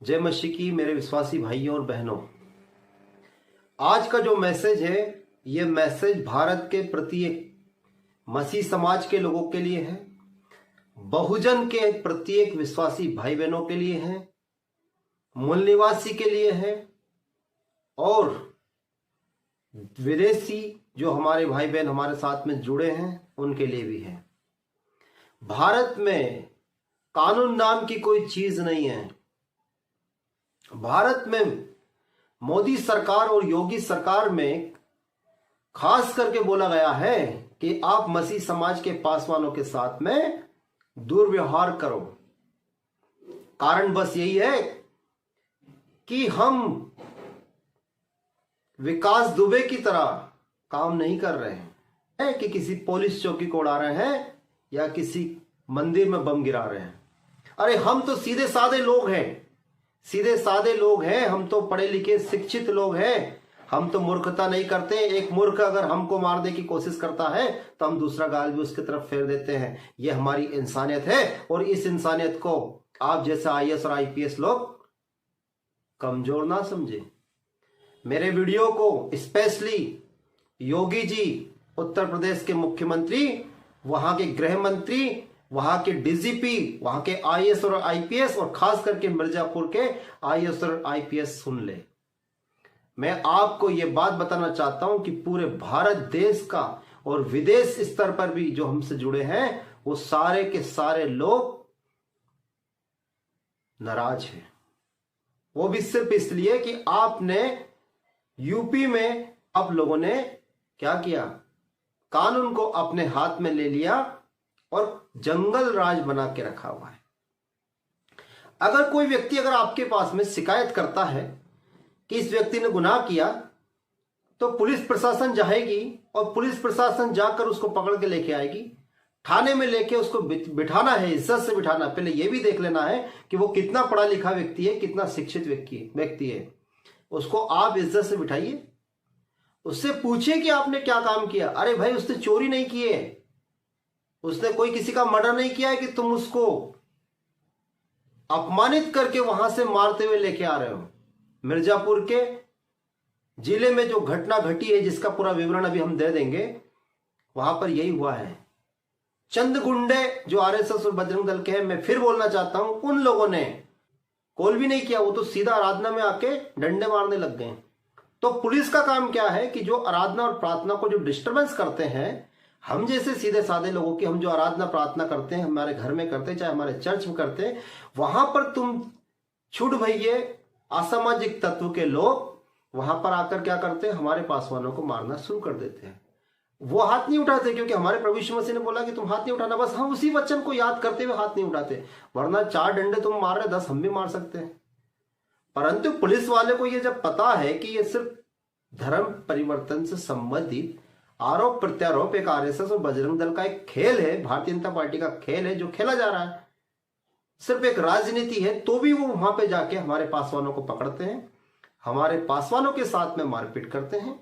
जय मसीह की मेरे विश्वासी भाइयों और बहनों। आज का जो मैसेज है ये मैसेज भारत के प्रत्येक मसीह समाज के लोगों के लिए है, बहुजन के प्रत्येक विश्वासी भाई बहनों के लिए है, मूल निवासी के लिए है और विदेशी जो हमारे भाई बहन हमारे साथ में जुड़े हैं उनके लिए भी है। भारत में कानून नाम की कोई चीज नहीं है। भारत में मोदी सरकार और योगी सरकार में खास करके बोला गया है कि आप मसीह समाज के पासवानों के साथ में दुर्व्यवहार करो। कारण बस यही है कि हम विकास दुबे की तरह काम नहीं कर रहे हैं कि किसी पुलिस चौकी को उड़ा रहे हैं या किसी मंदिर में बम गिरा रहे हैं। अरे हम तो सीधे साधे लोग हैं, सीधे साधे लोग हैं, हम तो पढ़े लिखे शिक्षित लोग हैं। हम तो मूर्खता नहीं करते। एक मूर्ख अगर हमको मारने की कोशिश करता है तो हम दूसरा गाल भी उसकी तरफ फेर देते हैं। यह हमारी इंसानियत है और इस इंसानियत को आप जैसे आईएएस और आईपीएस लोग कमजोर ना समझे। मेरे वीडियो को स्पेशली योगी जी, उत्तर प्रदेश के मुख्यमंत्री, वहां के गृह मंत्री, वहां के डीजीपी, वहां के आईएएस और आईपीएस और खास करके मिर्जापुर के आईएएस और आईपीएस सुन ले। मैं आपको यह बात बताना चाहता हूं कि पूरे भारत देश का और विदेश स्तर पर भी जो हमसे जुड़े हैं वो सारे के सारे लोग नाराज हैं। वो भी सिर्फ इसलिए कि आपने यूपी में आप लोगों ने क्या किया, कानून को अपने हाथ में ले लिया और जंगल राज बना के रखा हुआ है। अगर कोई व्यक्ति अगर आपके पास में शिकायत करता है कि इस व्यक्ति ने गुनाह किया तो पुलिस प्रशासन जाएगी और पुलिस प्रशासन जाकर उसको पकड़ के लेके आएगी, थाने में लेके उसको बिठाना है, इज्जत से बिठाना। पहले यह भी देख लेना है कि वो कितना पढ़ा लिखा व्यक्ति है, कितना शिक्षित व्यक्ति है। उसको आप इज्जत से बिठाइए, उससे पूछिए कि आपने क्या काम किया। अरे भाई उसने चोरी नहीं की है, उसने कोई किसी का मर्डर नहीं किया है कि तुम उसको अपमानित करके वहां से मारते हुए लेके आ रहे हो। मिर्जापुर के जिले में जो घटना घटी है जिसका पूरा विवरण अभी हम दे देंगे, वहां पर यही हुआ है। चंद गुंडे जो आरएसएस और बजरंग दल के हैं, मैं फिर बोलना चाहता हूं, उन लोगों ने कॉल भी नहीं किया, वो तो सीधा आराधना में आके डंडे मारने लग गए। तो पुलिस का काम क्या है कि जो आराधना और प्रार्थना को जो डिस्टर्बेंस करते हैं, हम जैसे सीधे साधे लोगों की, हम जो आराधना प्रार्थना करते हैं, हमारे घर में करते हैं, चाहे हमारे चर्च में करते हैं, वहां पर तुम छूट भइये असामाजिक तत्व के लोग वहां पर आकर क्या करते हैं, हमारे पासवानों को मारना शुरू कर देते हैं। वो हाथ नहीं उठाते क्योंकि हमारे प्रभु यीशु मसीह ने बोला कि तुम हाथ नहीं उठाना। बस हम उसी वचन को याद करते हुए हाथ नहीं उठाते, वरना 4 डंडे तुम मार रहे, 10 हम भी मार सकते हैं। परंतु पुलिस वाले को यह जब पता है कि यह सिर्फ धर्म परिवर्तन से संबंधित आरोप प्रत्यारोप एक आरएसएस और बजरंग दल का एक खेल है, भारतीय जनता पार्टी का खेल है जो खेला जा रहा है, सिर्फ एक राजनीति है, तो भी वो वहां पे जाके हमारे पासवानों को पकड़ते हैं, हमारे पासवानों के साथ में मारपीट करते हैं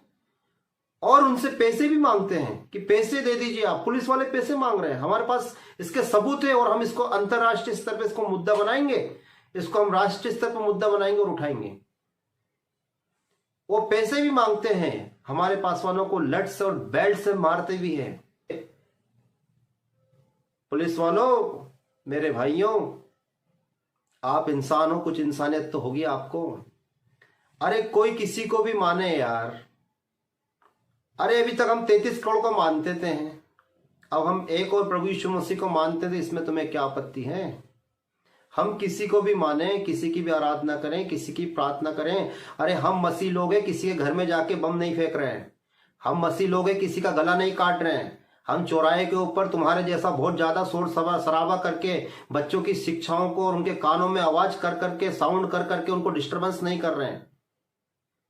और उनसे पैसे भी मांगते हैं कि पैसे दे दीजिए आप। पुलिस वाले पैसे मांग रहे हैं, हमारे पास इसके सबूत है और हम इसको अंतरराष्ट्रीय स्तर पर इसको मुद्दा बनाएंगे, इसको हम राष्ट्रीय स्तर पर मुद्दा बनाएंगे और उठाएंगे। वो पैसे भी मांगते हैं, हमारे पासवानों को लठ से और बेल्ट से मारते भी हैं। पुलिस वालों, मेरे भाइयों, आप इंसान हो, कुछ इंसानियत तो होगी आपको। अरे कोई किसी को भी माने यार। अरे अभी तक हम 33 करोड़ को मानते थे, अब हम एक और प्रभु यीशु मसीह को मानते थे, इसमें तुम्हें क्या आपत्ति है? हम किसी को भी माने, किसी की भी आराधना करें, किसी की प्रार्थना करें। अरे हम मसीह लोग हैं, किसी के घर में जाके बम नहीं फेंक रहे हैं। हम मसीह लोग हैं, किसी का गला नहीं काट रहे हैं। हम चौराहे के ऊपर तुम्हारे जैसा बहुत ज्यादा शोर शराबा करके बच्चों की शिक्षाओं को और उनके कानों में आवाज कर करके, साउंड कर करके उनको डिस्टर्बेंस नहीं कर रहे हैं।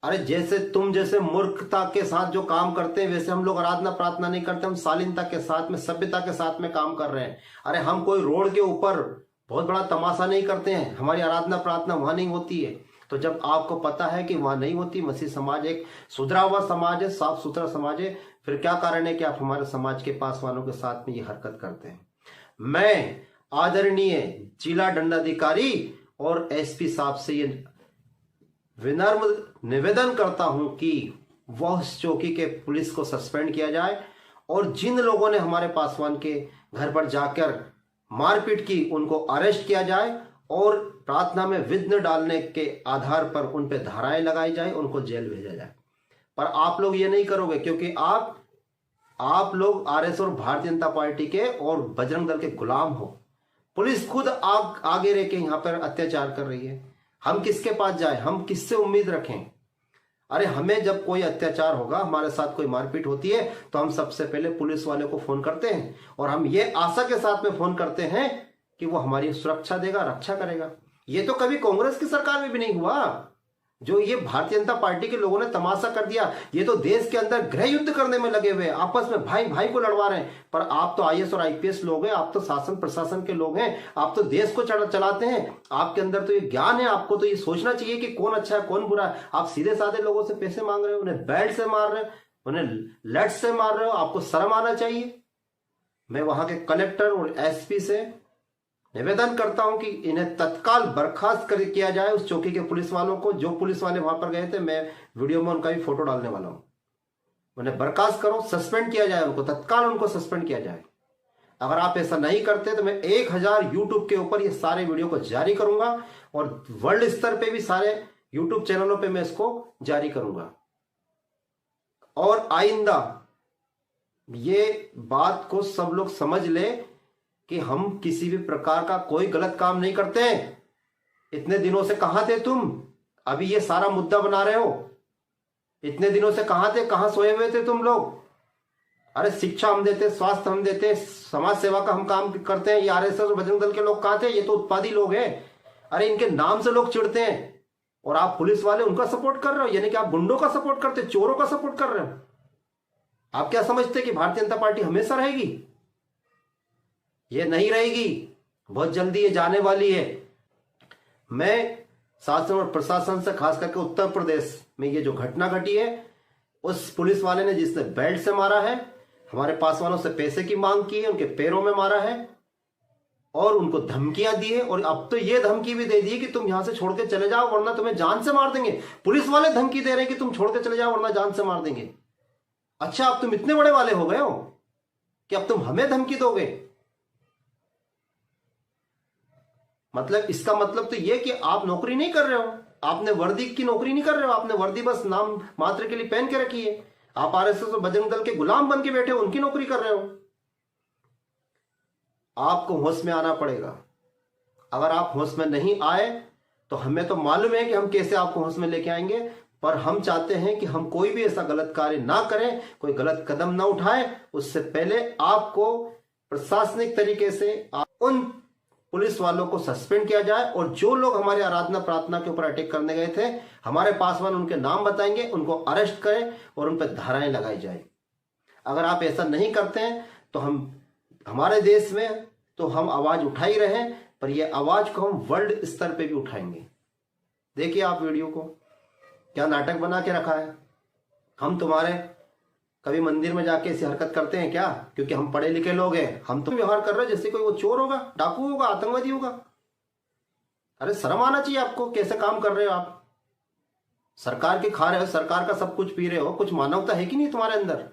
अरे जैसे तुम जैसे मूर्खता के साथ जो काम करते हैं वैसे हम लोग आराधना प्रार्थना नहीं करते, हम शालीनता के साथ में, सभ्यता के साथ में काम कर रहे हैं। अरे हम कोई रोड के ऊपर बहुत बड़ा तमाशा नहीं करते हैं, हमारी आराधना प्रार्थना वहां नहीं होती है। तो जब आपको पता है कि वहां नहीं होती, मसीह समाज एक सुधरा हुआ समाज है, साफ सुथरा समाज है, फिर क्या कारण है कि आप हमारे समाज के पासवानों के साथ में ये हरकत करते हैं? मैं आदरणीय जिला दंडाधिकारी और एसपी साहब से ये विनम्र निवेदन करता हूं कि वह उस चौकी के पुलिस को सस्पेंड किया जाए और जिन लोगों ने हमारे पासवान के घर पर जाकर मारपीट की उनको अरेस्ट किया जाए और प्रार्थना में विघ्न डालने के आधार पर उन पर धाराएं लगाई जाए, उनको जेल भेजा जाए। पर आप लोग ये नहीं करोगे क्योंकि आप लोग आरएसएस और भारतीय जनता पार्टी के और बजरंग दल के गुलाम हो। पुलिस खुद आगे रह के यहाँ पर अत्याचार कर रही है। हम किसके पास जाए, हम किससे उम्मीद रखें? अरे हमें जब कोई अत्याचार होगा, हमारे साथ कोई मारपीट होती है तो हम सबसे पहले पुलिस वाले को फोन करते हैं और हम ये आशा के साथ में फोन करते हैं कि वो हमारी सुरक्षा देगा, रक्षा करेगा। ये तो कभी कांग्रेस की सरकार में भी नहीं हुआ। जो ये भारतीय जनता पार्टी के लोगों ने तमाशा कर दिया, ये तो देश के अंदर गृह युद्ध करने में लगे हुए, आपस में भाई भाई को लड़वा रहे हैं। पर आप तो आईएएस और आईपीएस लोग हैं, आप तो शासन प्रशासन के लोग हैं, आप तो देश को चलाते हैं। आपके अंदर तो ये ज्ञान है, आपको तो ये सोचना चाहिए कि कौन अच्छा है कौन बुरा है। आप सीधे साधे लोगों से पैसे मांग रहे हो, उन्हें बेल्ट से मार रहे हो, उन्हें लेट से मार रहे हो। आपको शर्म आना चाहिए। मैं वहां के कलेक्टर और एसपी से निवेदन करता हूं कि इन्हें तत्काल बर्खास्त कर किया जाए, उस चौकी के पुलिस वालों को। जो पुलिस वाले वहां पर गए थे, मैं वीडियो में उनका भी फोटो डालने वाला हूं। उन्हें बर्खास्त करो, सस्पेंड किया जाए उनको, तत्काल उनको सस्पेंड किया जाए। अगर आप ऐसा नहीं करते तो मैं 1000 यूट्यूब के ऊपर ये सारे वीडियो को जारी करूंगा और वर्ल्ड स्तर पे भी सारे यूट्यूब चैनलों पे मैं इसको जारी करूंगा। और आइंदा ये बात को सब लोग समझ ले कि हम किसी भी प्रकार का कोई गलत काम नहीं करते हैं। इतने दिनों से कहां थे तुम? अभी ये सारा मुद्दा बना रहे हो। इतने दिनों से कहां थे, कहां सोए हुए थे तुम लोग? अरे शिक्षा हम देते, स्वास्थ्य हम देते, समाज सेवा का हम काम करते हैं। ये आरएसएस और बजरंग दल के लोग कहां थे? ये तो उत्पादी लोग हैं। अरे इनके नाम से लोग चिढ़ते हैं और आप पुलिस वाले उनका सपोर्ट कर रहे हो, यानी कि आप गुंडों का सपोर्ट करते, चोरों का सपोर्ट कर रहे हो। आप क्या समझते कि भारतीय जनता पार्टी हमेशा रहेगी? ये नहीं रहेगी, बहुत जल्दी ये जाने वाली है। मैं शासन और प्रशासन से, खास करके उत्तर प्रदेश में ये जो घटना घटी है, उस पुलिस वाले ने जिसने बेल्ट से मारा है, हमारे पासवानों से पैसे की मांग की है, उनके पैरों में मारा है और उनको धमकियां दी है। और अब तो ये धमकी भी दे दी है कि तुम यहां से छोड़ के चले जाओ वरना तुम्हें जान से मार देंगे। पुलिस वाले धमकी दे रहे हैं कि तुम छोड़ के चले जाओ वरना जान से मार देंगे। अच्छा, अब तुम इतने बड़े वाले हो गए हो कि अब तुम हमें धमकी दोगे? मतलब इसका मतलब तो ये कि आप नौकरी नहीं कर रहे हो, आपने वर्दी की नौकरी नहीं कर रहे हो, आपने वर्दी बस नाम मात्र के लिए पहन के रखी है। आप आरएसएस और बजरंग दल के गुलाम बन के बैठे हो, उनकी नौकरी कर रहे हो। आपको होश में आना पड़ेगा। अगर आप होश में नहीं आए तो हमें तो मालूम है कि हम कैसे आपको होश में लेके आएंगे, पर हम चाहते हैं कि हम कोई भी ऐसा गलत कार्य ना करें, कोई गलत कदम ना उठाएं। उससे पहले आपको प्रशासनिक तरीके से उन पुलिस वालों को सस्पेंड किया जाए और जो लोग हमारे आराधना प्रार्थना के ऊपर अटैक करने गए थे, हमारे पासवान उनके नाम बताएंगे, उनको अरेस्ट करें और उन पर धाराएं लगाई जाए। अगर आप ऐसा नहीं करते हैं तो हमारे देश में तो हम आवाज उठा ही रहे, पर यह आवाज को हम वर्ल्ड स्तर पे भी उठाएंगे। देखिए आप वीडियो को, क्या नाटक बना के रखा है। हम तुम्हारे कभी मंदिर में जाके ऐसी हरकत करते हैं क्या? क्योंकि हम पढ़े लिखे लोग हैं, हम तो व्यवहार कर रहे हैं जैसे कोई वो चोर होगा, डाकू होगा, आतंकवादी होगा। अरे शर्म आना चाहिए आपको, कैसे काम कर रहे हो आप? सरकार के खा रहे हो, सरकार का सब कुछ पी रहे हो, कुछ मानवता है कि नहीं तुम्हारे अंदर?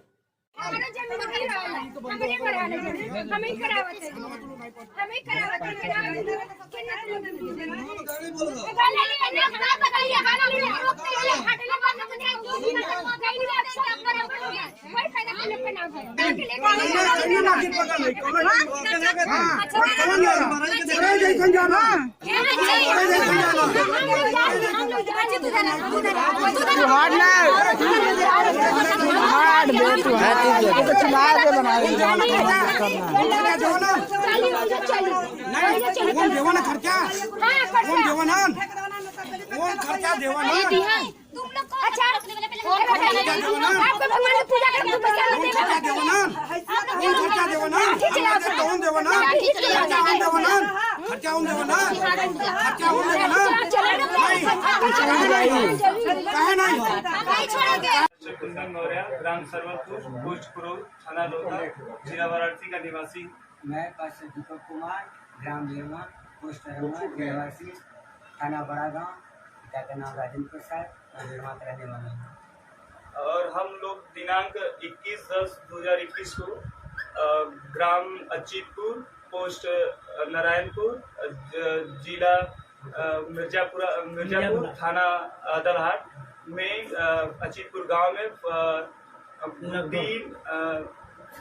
कुंदन मौर्य, ग्राम सरवरपुर, पोस्ट पुरोल, थाना लोधा, जिला वाराणसी का निवासी। मैं पास्टर दीपक कुमार, ग्राम लेवा, पोस्ट निवासी। थाना बड़ा गाँव, पिता का नाम राजेंद्र प्रसाद, मैं निर्माण रहने वाला हूँ। और हम लोग दिनांक 21/10/2021 को ग्राम अच्युतपुर, पोस्ट नारायणपुर, जिला मिर्जापुर, थाना दलहाट में अच्युतपुर गांव में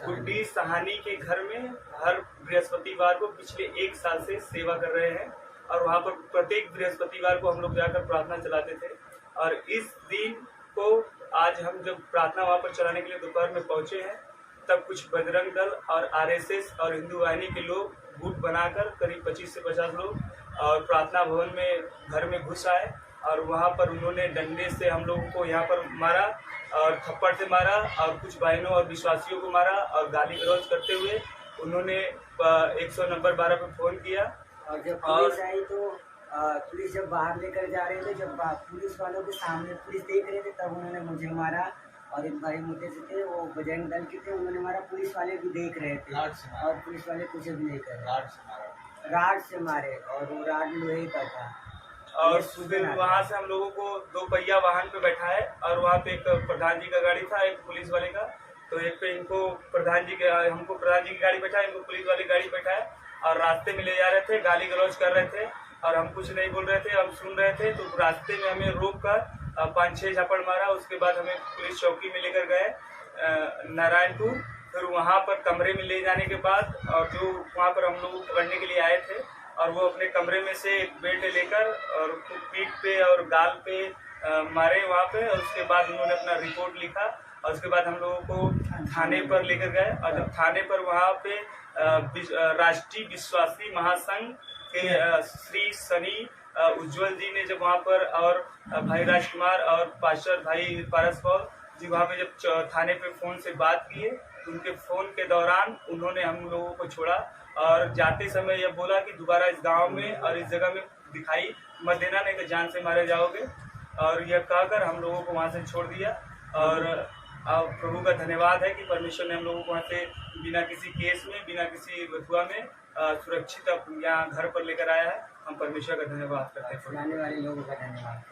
गुड्डी सहानी के घर में हर बृहस्पतिवार को पिछले 1 साल से सेवा कर रहे हैं। और वहाँ पर प्रत्येक बृहस्पतिवार को हम लोग जाकर प्रार्थना चलाते थे। और इस दिन को आज हम जब प्रार्थना वहाँ पर चलाने के लिए दोपहर में पहुँचे हैं, तब कुछ बजरंग दल और आरएसएस और हिंदू वाहिनी के लोग गुट बनाकर करीब 25 से 50 लोग और प्रार्थना भवन में घर में घुस आए और वहाँ पर उन्होंने डंडे से हम लोगों को यहाँ पर मारा और थप्पड़ से मारा और कुछ बहनों और विश्वासियों को मारा और गाली गलौज करते हुए उन्होंने 100 नंबर 12 पे फोन किया। और जब पुलिस आई तो पुलिस जब बाहर लेकर जा रहे थे, जब पुलिस वालों के सामने पुलिस देख रहे थे, तब उन्होंने मुझे मारा। और एक भाई मोटे से थे, वो बजरंग दल के थे, उन्होंने मारा। पुलिस वाले भी देख रहे थे और पुलिस वाले कुछ भी नहीं कर रहे, राड से मारे और वो राड लोहे का था। और सुबह वहाँ से हम लोगों को 2 पहिया वाहन पे बैठाए और वहाँ पे एक प्रधान जी का गाड़ी था, एक पुलिस वाले का। तो एक पे हमको प्रधान जी की गाड़ी बैठाए, इनको पुलिस वाली गाड़ी बैठाए और रास्ते में ले जा रहे थे, गाली गलौज कर रहे थे और हम कुछ नहीं बोल रहे थे, हम सुन रहे थे। तो रास्ते में हमें रोक कर 5-6 झपड़ मारा। उसके बाद हमें पुलिस चौकी में लेकर गए नारायणपुर। फिर वहाँ पर कमरे में ले जाने के बाद और जो वहाँ पर हम लोग पकड़ने के लिए आए थे और वो अपने कमरे में से एक बेल्ट लेकर और पीठ पे और गाल पे मारे वहाँ पे। और उसके बाद उन्होंने अपना रिपोर्ट लिखा और उसके बाद हम लोगों को थाने पर लेकर गए। और जब थाने पर वहाँ पे राष्ट्रीय विश्वासी महासंघ के श्री शनि उज्जवल जी ने जब वहाँ पर और भाई राजकुमार और पास्टर भाई पारस पौल जी वहाँ पे जब थाने पे फ़ोन से बात किए, तो उनके फ़ोन के दौरान उन्होंने हम लोगों को छोड़ा और जाते समय यह बोला कि दोबारा इस गांव में और इस जगह में दिखाई मत देना, नहीं तो जान से मारे जाओगे। और यह कहकर हम लोगों को वहाँ से छोड़ दिया। और प्रभु का धन्यवाद है कि परमेश्वर ने हम लोगों को वहाँ से बिना किसी केस में, बिना किसी बथुआ में सुरक्षित यहाँ घर पर लेकर आया है। हम परमेश्वर का धन्यवाद करते हैं। छुड़ाने वाले लोगों का धन्यवाद।